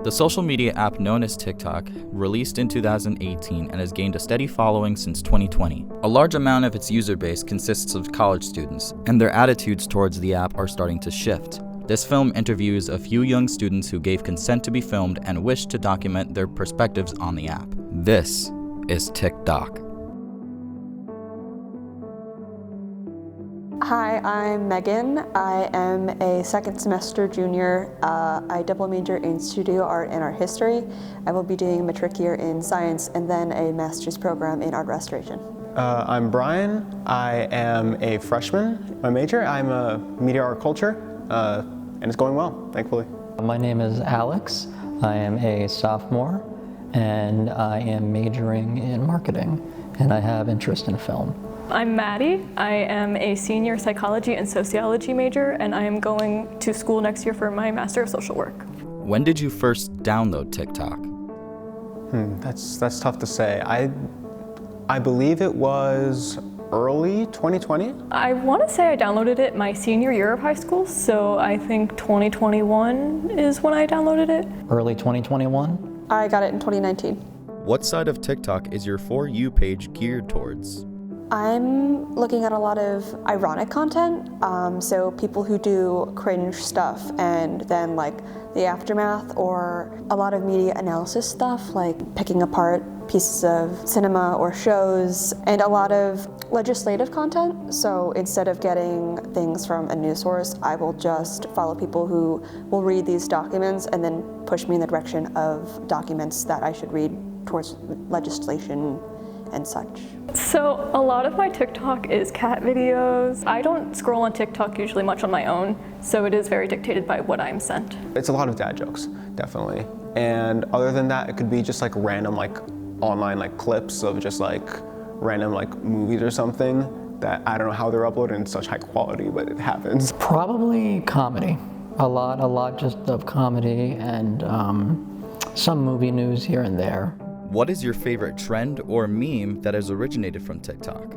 The social media app known as TikTok released in 2018 and has gained a steady following since 2020. A large amount of its user base consists of college students, and their attitudes towards the app are starting to shift. This film interviews a few young students who gave consent to be filmed and wished to document their perspectives on the app. This is TikDok. Hi, I'm Megan. I am a second semester junior. I double major in studio art and art history. I will be doing a matric year in science and then a master's program in art restoration. I'm Brian. I am a freshman. My major, I'm a media art culture, and it's going well, thankfully. My name is Alex. I am a sophomore, and I am majoring in marketing, and I have interest in film. I'm Maddie. I am a senior psychology and sociology major, and I am going to school next year for my Master of Social Work. When did you first download TikTok? That's tough to say. I believe it was early 2020. I want to say I downloaded it my senior year of high school, so I think 2021 is when I downloaded it. Early 2021? I got it in 2019. What side of TikTok is your For You page geared towards? I'm looking at a lot of ironic content, so people who do cringe stuff and then like the aftermath, or a lot of media analysis stuff like picking apart pieces of cinema or shows, and a lot of legislative content. So instead of getting things from a news source, I will just follow people who will read these documents and then push me in the direction of documents that I should read towards legislation and such. So a lot of my TikTok is cat videos. I don't scroll on TikTok usually much on my own, so it is very dictated by what I'm sent. It's a lot of dad jokes, definitely. And other than that, it could be just like random like online like clips of just like random like movies or something that I don't know how they're uploaded in such high quality, but it happens. Probably comedy. A lot just of comedy and some movie news here and there. What is your favorite trend or meme that has originated from TikTok?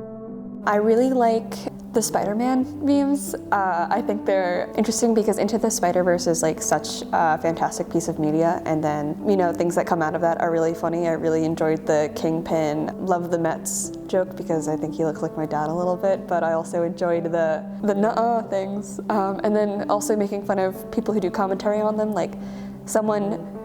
I really like the Spider-Man memes. I think they're interesting because Into the Spider-Verse is like such a fantastic piece of media, and then, you know, things that come out of that are really funny. I really enjoyed the Kingpin love the Mets joke because I think he looks like my dad a little bit, but I also enjoyed the nuh-uh things. And then also making fun of people who do commentary on them, like someone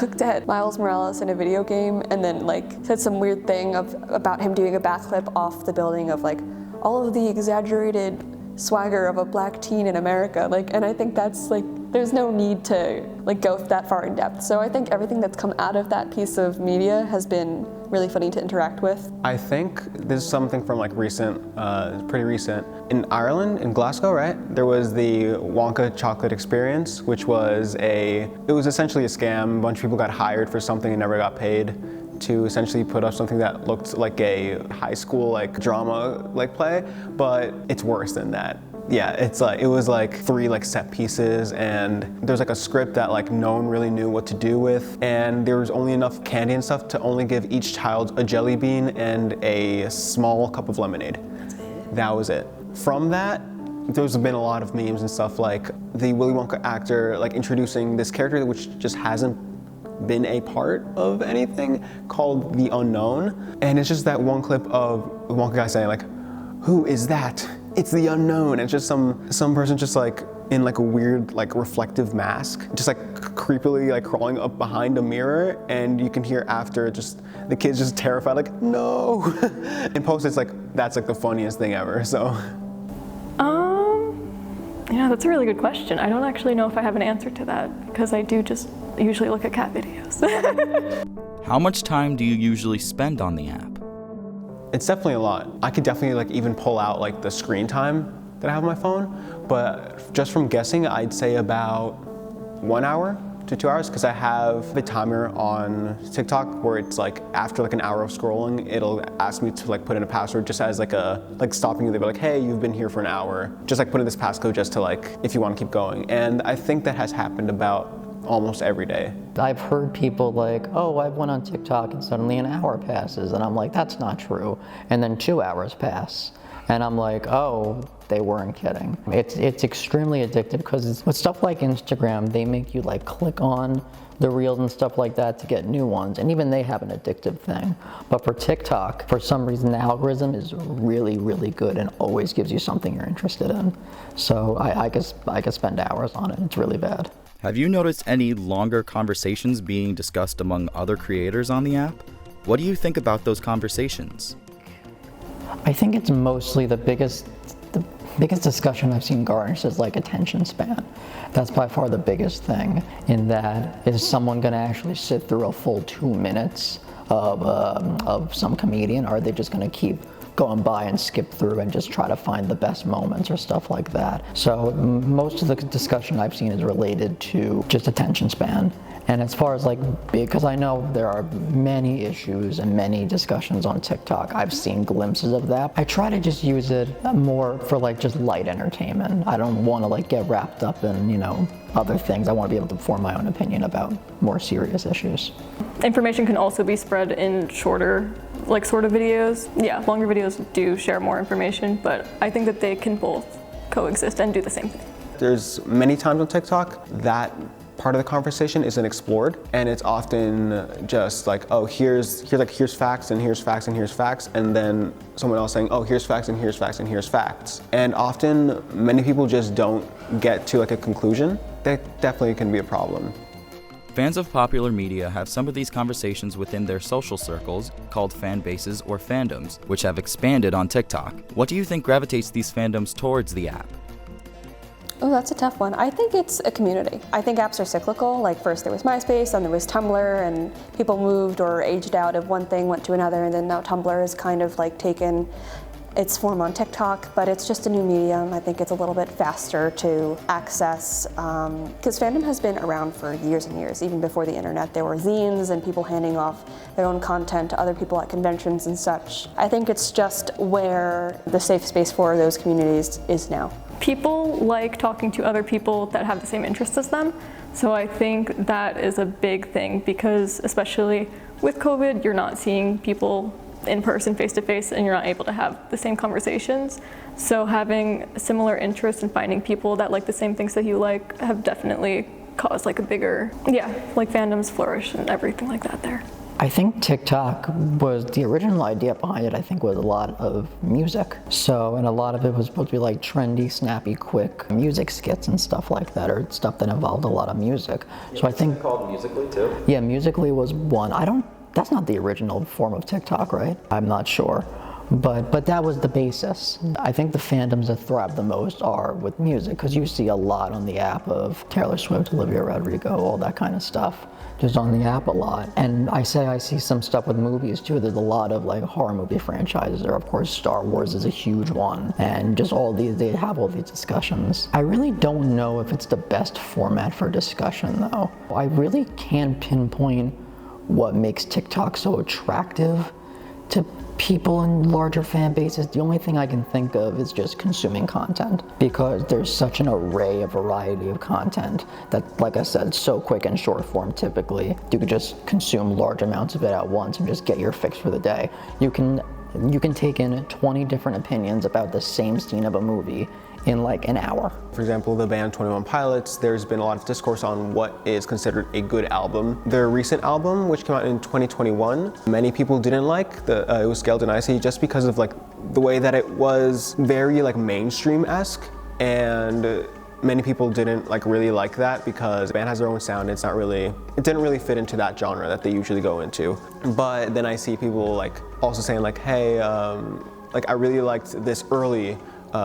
looked at Miles Morales in a video game and then like said some weird thing about him doing a backflip off the building of like all of the exaggerated swagger of a black teen in America. Like, and I think that's like, there's no need to like go that far in depth. So I think everything that's come out of that piece of media has been really funny to interact with. I think this is something from like pretty recent. In Ireland, in Glasgow, right? There was the Wonka chocolate experience, which was it was essentially a scam. A bunch of people got hired for something and never got paid to essentially put up something that looked like a high school like drama like play, but it's worse than that. Yeah, it's like it was like 3 like set pieces, and there's like a script that like no one really knew what to do with, and there was only enough candy and stuff to only give each child a jelly bean and a small cup of lemonade. That's it. That was it. From that, there's been a lot of memes and stuff like the Willy Wonka actor like introducing this character which just hasn't been a part of anything called the Unknown, and it's just that one clip of the Wonka guy saying like, "Who is that? It's the unknown." And it's just some person just like in like a weird like reflective mask, just like creepily like crawling up behind a mirror, and you can hear after just the kid's just terrified like, "No." And post it's like that's like the funniest thing ever. So yeah, that's a really good question. I don't actually know if I have an answer to that because I do just usually look at cat videos. How much time do you usually spend on the app? It's definitely a lot. I could definitely like even pull out like the screen time that I have on my phone, but just from guessing, I'd say about 1 hour to 2 hours, because I have a timer on TikTok where it's like after like an hour of scrolling, it'll ask me to like put in a password just as like stopping you. They'll be like, "Hey, you've been here for an hour. Just like put in this passcode just to like if you want to keep going." And I think that has happened about almost every day. I've heard people like, "Oh, I went on TikTok and suddenly an hour passes," and I'm like, that's not true. And then 2 hours pass. And I'm like, oh, they weren't kidding. It's extremely addictive because with stuff like Instagram, they make you like click on the reels and stuff like that to get new ones, and even they have an addictive thing. But for TikTok, for some reason, the algorithm is really, really good and always gives you something you're interested in. So I could spend hours on it. It's really bad. Have you noticed any longer conversations being discussed among other creators on the app? What do you think about those conversations? I think it's mostly the biggest discussion I've seen garnished is like attention span. That's by far the biggest thing, in that is someone gonna actually sit through a full 2 minutes of some comedian, or are they just gonna keep going by and skip through and just try to find the best moments or stuff like that? So most of the discussion I've seen is related to just attention span. And as far as like, because I know there are many issues and many discussions on TikTok, I've seen glimpses of that. I try to just use it more for like just light entertainment. I don't want to like get wrapped up in, you know, other things. I want to be able to form my own opinion about more serious issues. Information can also be spread in shorter, like sort of videos. Yeah, longer videos do share more information, but I think that they can both coexist and do the same thing. There's many times on TikTok that part of the conversation isn't explored, and it's often just like, oh, here's facts and here's facts and here's facts, and then someone else saying, oh, here's facts and here's facts and here's facts. And often many people just don't get to like a conclusion. That definitely can be a problem. Fans of popular media have some of these conversations within their social circles, called fan bases or fandoms, which have expanded on TikTok. What do you think gravitates these fandoms towards the app? Oh, that's a tough one. I think it's a community. I think apps are cyclical. Like first there was MySpace, then there was Tumblr, and people moved or aged out of one thing, went to another, and then now Tumblr has kind of like taken its form on TikTok, but it's just a new medium. I think it's a little bit faster to access, because fandom has been around for years and years. Even before the internet, there were zines and people handing off their own content to other people at conventions and such. I think it's just where the safe space for those communities is now. People like talking to other people that have the same interests as them, so I think that is a big thing, because especially with COVID, you're not seeing people in person, face to face, and you're not able to have the same conversations. So having similar interests and finding people that like the same things that you like have definitely caused like a bigger, like fandoms flourish and everything like that there. I think TikTok was, the original idea behind it, I think, was a lot of music. So, and a lot of it was supposed to be like trendy, snappy, quick music skits and stuff like that, or stuff that involved a lot of music. Yeah, so I think, called Musical.ly too? Yeah, Musical.ly was one. That's not the original form of TikTok, right? I'm not sure. But that was the basis. I think the fandoms that thrive the most are with music, because you see a lot on the app of Taylor Swift, Olivia Rodrigo, all that kind of stuff, just on the app a lot. And I see some stuff with movies too. There's a lot of like horror movie franchises, or of course Star Wars is a huge one, and just all these, they have all these discussions. I really don't know if it's the best format for discussion though. I really can't pinpoint what makes TikTok so attractive to people in larger fan bases. The only thing I can think of is just consuming content, because there's such an array of variety of content that, like I said, so quick and short form typically. You could just consume large amounts of it at once and just get your fix for the day. You can take in 20 different opinions about the same scene of a movie in like an hour. For example, the band 21 Pilots, there's been a lot of discourse on what is considered a good album. Their recent album, which came out in 2021, many people didn't like. It was Scaled and Icy, just because of like the way that it was very like mainstream-esque, and many people didn't like really like that, because the band has their own sound. It didn't really fit into that genre that they usually go into. But then I see people like also saying like, hey, like I really liked this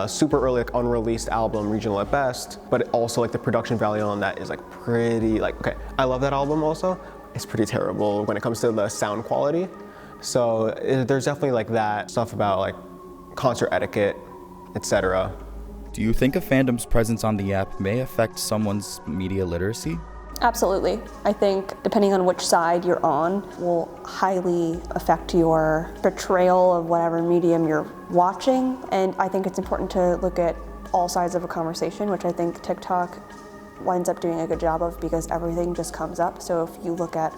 super early, like unreleased album, regional at best, but also like the production value on that is like pretty, like, okay, I love that album also. It's pretty terrible when it comes to the sound quality. So there's definitely like that stuff about like concert etiquette, etc. Do you think a fandom's presence on the app may affect someone's media literacy? Absolutely. I think depending on which side you're on will highly affect your portrayal of whatever medium you're watching. And I think it's important to look at all sides of a conversation, which I think TikTok winds up doing a good job of, because everything just comes up. So if you look at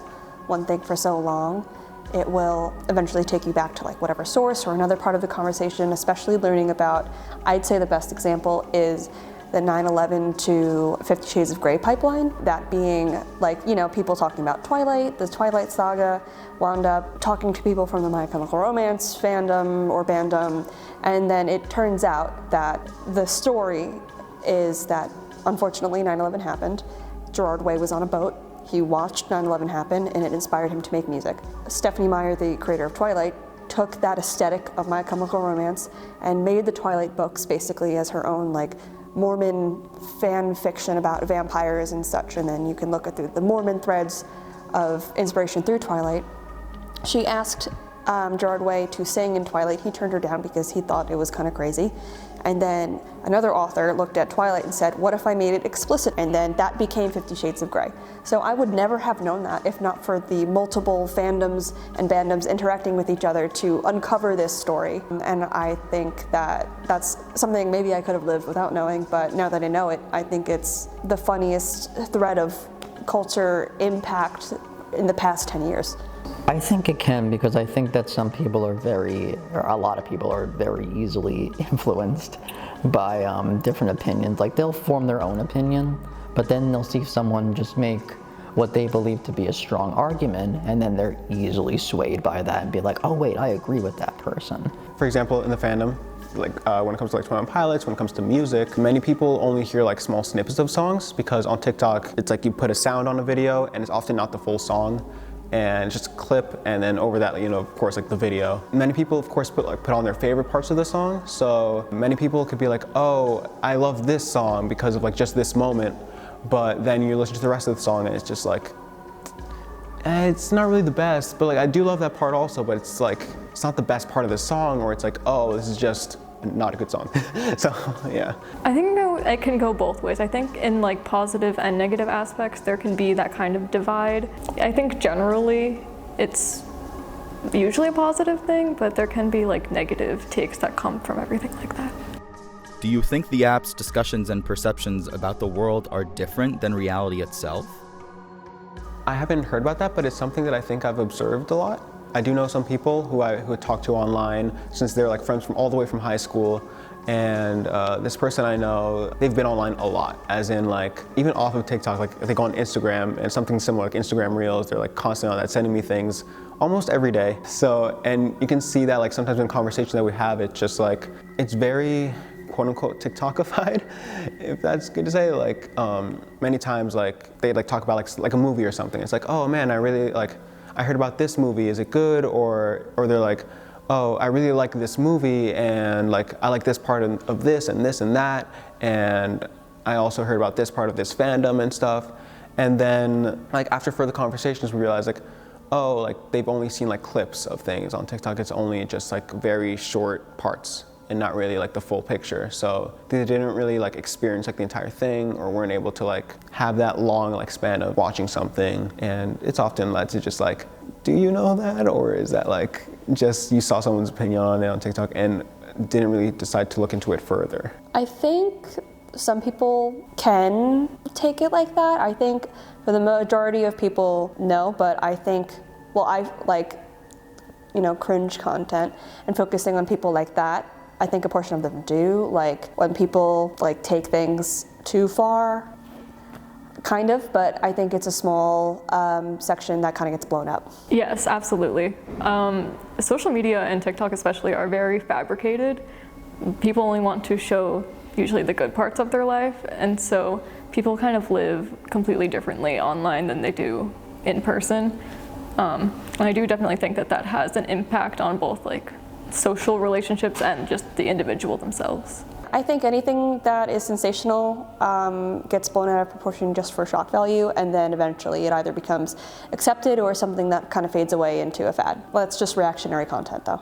one thing for so long, It will eventually take you back to like whatever source or another part of the conversation, especially learning about, I'd say the best example is the 9/11 to 50 Shades of Grey pipeline. That being like, you know, people talking about Twilight, the Twilight saga, wound up talking to people from the My Chemical Romance fandom or bandom, and then it turns out that the story is that unfortunately 9/11 happened. Gerard Way was on a boat. He watched 9/11 happen and it inspired him to make music. Stephenie Meyer, the creator of Twilight, took that aesthetic of My Chemical Romance and made the Twilight books basically as her own like Mormon fan fiction about vampires and such, and then you can look at the Mormon threads of inspiration through Twilight. She asked Gerard Way to sing in Twilight. He turned her down because he thought it was kind of crazy. And then another author looked at Twilight and said, what if I made it explicit? And then that became 50 Shades of Grey. So I would never have known that if not for the multiple fandoms and bandoms interacting with each other to uncover this story. And I think that that's something maybe I could have lived without knowing, but now that I know it, I think it's the funniest thread of culture impact in the past 10 years. I think it can, because I think that some people are a lot of people are very easily influenced by different opinions. Like they'll form their own opinion, but then they'll see someone just make what they believe to be a strong argument, and then they're easily swayed by that and be like, oh wait, I agree with that person. For example, in the fandom, like when it comes to like 21 Pilots, when it comes to music, many people only hear like small snippets of songs, because on TikTok, it's like you put a sound on a video and it's often not the full song. And just a clip, and then over that, you know, of course, like the video. Many people, of course, put on their favorite parts of the song. So many people could be like, oh, I love this song because of like just this moment. But then you listen to the rest of the song and it's just like, it's not really the best, but like I do love that part also, but it's like, it's not the best part of the song, or it's like, oh, this is just not a good song. So, yeah. I think it can go both ways. I think in like positive and negative aspects, there can be that kind of divide. I think generally it's usually a positive thing, but there can be like negative takes that come from everything like that. Do you think the app's discussions and perceptions about the world are different than reality itself? I haven't heard about that, but it's something that I think I've observed a lot. I do know some people who I talk to online, since they're like friends from all the way from high school. And this person I know, they've been online a lot, as in like, even off of TikTok, like if they go on Instagram and something similar, like Instagram Reels, they're like constantly on that, sending me things almost every day. So, and you can see that like sometimes in conversation that we have, it's just like, it's very quote unquote TikTokified, if that's good to say. Like many times like they like talk about like a movie or something. It's like, oh man, I heard about this movie, is it good? Or they're like, oh, I really like this movie, and like I like this part of this and this and that, and I also heard about this part of this fandom and stuff. And then like after further conversations, we realized like, oh, like they've only seen like clips of things on TikTok. It's only just like very short parts and not really like the full picture. So they didn't really like experience like the entire thing, or weren't able to like have that long like span of watching something. And it's often led to just like, do you know that? Or is that like just you saw someone's opinion on it on TikTok and didn't really decide to look into it further? I think some people can take it like that. I think for the majority of people, no, but I think, well, I like, you know, cringe content and focusing on people like that. I think a portion of them do, like when people like take things too far, kind of, but I think it's a small section that kind of gets blown up. Yes, absolutely. Social media and TikTok especially are very fabricated. People only want to show usually the good parts of their life, and so people kind of live completely differently online than they do in person. And I do definitely think that that has an impact on both like social relationships and just the individual themselves. I think anything that is sensational gets blown out of proportion just for shock value, and then eventually it either becomes accepted or something that kind of fades away into a fad. Well, it's just reactionary content though.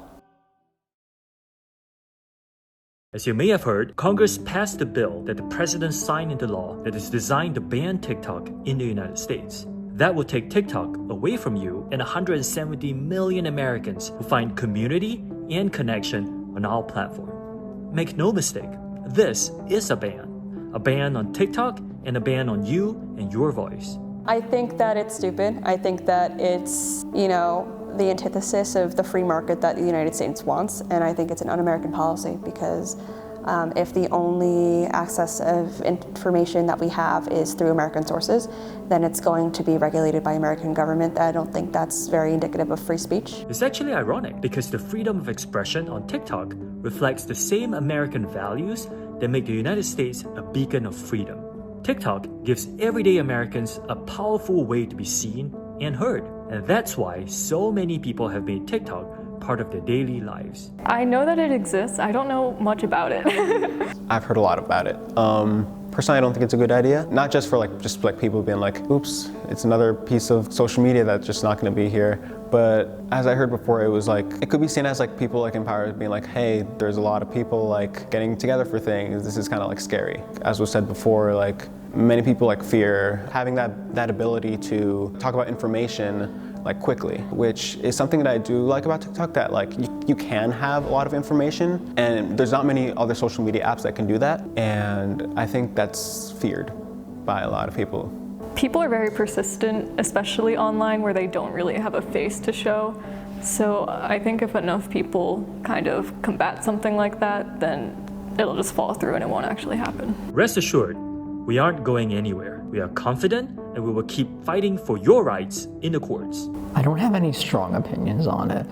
As you may have heard, Congress passed a bill that the president signed into law that is designed to ban TikTok in the United States. That will take TikTok away from you and 170 million Americans who find community and connection on our platform. Make no mistake, this is a ban on TikTok and a ban on you and your voice. I think that it's stupid. I think that it's, you know, the antithesis of the free market that the United States wants, and I think it's an un-American policy because if the only access of information that we have is through American sources, then it's going to be regulated by American government. I don't think that's very indicative of free speech. It's actually ironic because the freedom of expression on TikTok reflects the same American values that make the United States a beacon of freedom. TikTok gives everyday Americans a powerful way to be seen and heard, and that's why so many people have made TikTok part of their daily lives. I know that it exists. I don't know much about it. I've heard a lot about it. Personally, I don't think it's a good idea. Not just for just people being like, oops, it's another piece of social media that's just not going to be here. But as I heard before, it was it could be seen as people in power being like, hey, there's a lot of people getting together for things. This is kind of scary. As was said before, many people fear having that ability to talk about information quickly, which is something that I do like about TikTok, that you can have a lot of information, and there's not many other social media apps that can do that, and I think that's feared by a lot of people. People are very persistent, especially online where they don't really have a face to show. So I think if enough people kind of combat something like that, then it'll just fall through and it won't actually happen. Rest assured, we aren't going anywhere. We are confident and we will keep fighting for your rights in the courts. I don't have any strong opinions on it,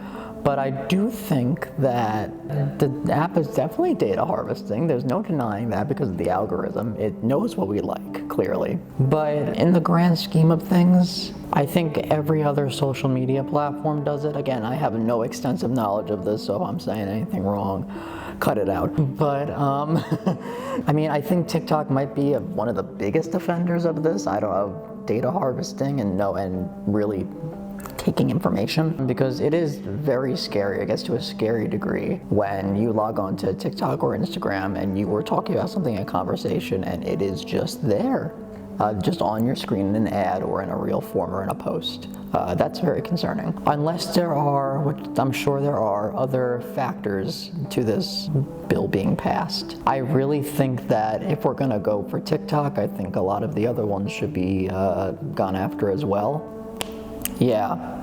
but I do think that the app is definitely data harvesting. There's no denying that because of the algorithm. It knows what we like, clearly. But in the grand scheme of things, I think every other social media platform does it. Again, I have no extensive knowledge of this, so if I'm saying anything wrong, cut it out. But I mean, I think TikTok might be one of the biggest offenders of this. I don't know, data harvesting and really taking information, because it is very scary. It gets to a scary degree when you log on to TikTok or Instagram and you were talking about something in conversation and it is just there, just on your screen in an ad or in a reel form or in a post. That's very concerning. Unless there are, which I'm sure there are, other factors to this bill being passed. I really think that if we're gonna go for TikTok, I think a lot of the other ones should be gone after as well. Yeah,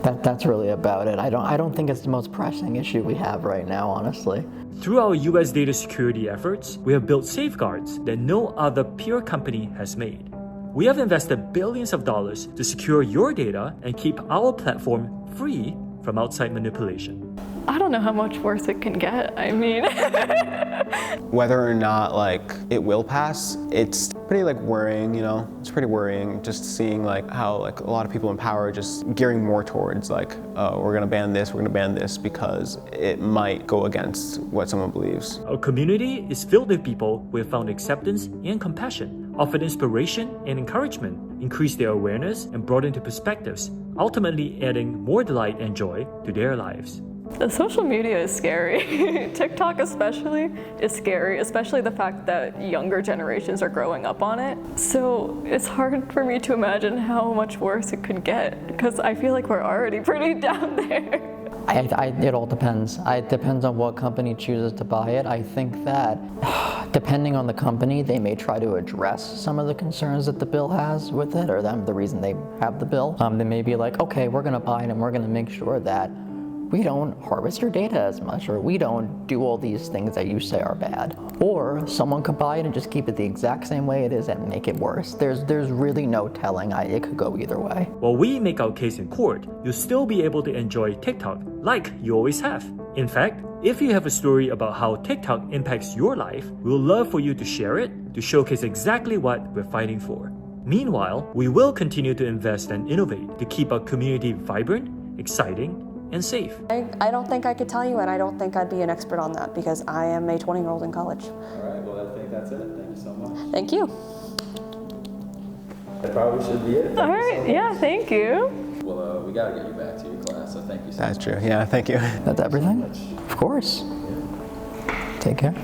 that's really about it. I don't think it's the most pressing issue we have right now, honestly. Through our US data security efforts, we have built safeguards that no other peer company has made. We have invested billions of dollars to secure your data and keep our platform free from outside manipulation. I don't know how much worse it can get. I mean, whether or not it will pass, it's pretty worrying, It's pretty worrying just seeing how a lot of people in power are just gearing more towards oh, we're gonna ban this because it might go against what someone believes. Our community is filled with people who have found acceptance and compassion, offered inspiration and encouragement, increased their awareness and broadened their perspectives, ultimately adding more delight and joy to their lives. The social media is scary. TikTok especially is scary, especially the fact that younger generations are growing up on it. So it's hard for me to imagine how much worse it could get, because I feel like we're already pretty down there. It all depends. It depends on what company chooses to buy it. I think that depending on the company, they may try to address some of the concerns that the bill has with it, or the reason they have the bill. They may be like, okay, we're gonna buy it and we're gonna make sure that we don't harvest your data as much, or we don't do all these things that you say are bad. Or someone could buy it and just keep it the exact same way it is and make it worse. There's really no telling. It could go either way. While we make our case in court, you'll still be able to enjoy TikTok like you always have. In fact, if you have a story about how TikTok impacts your life, we'll love for you to share it to showcase exactly what we're fighting for. Meanwhile, we will continue to invest and innovate to keep our community vibrant, exciting, and safe. I don't think I could tell you, and I don't think I'd be an expert on that because I am a 20-year-old in college. All right, well, I think that's it. Thank you so much. Thank you. That probably should be it. All right, yeah, thank you. Well, we got to get you back to your class, so thank you so much. That's true. Yeah, thank you. That's everything? Of course. Take care.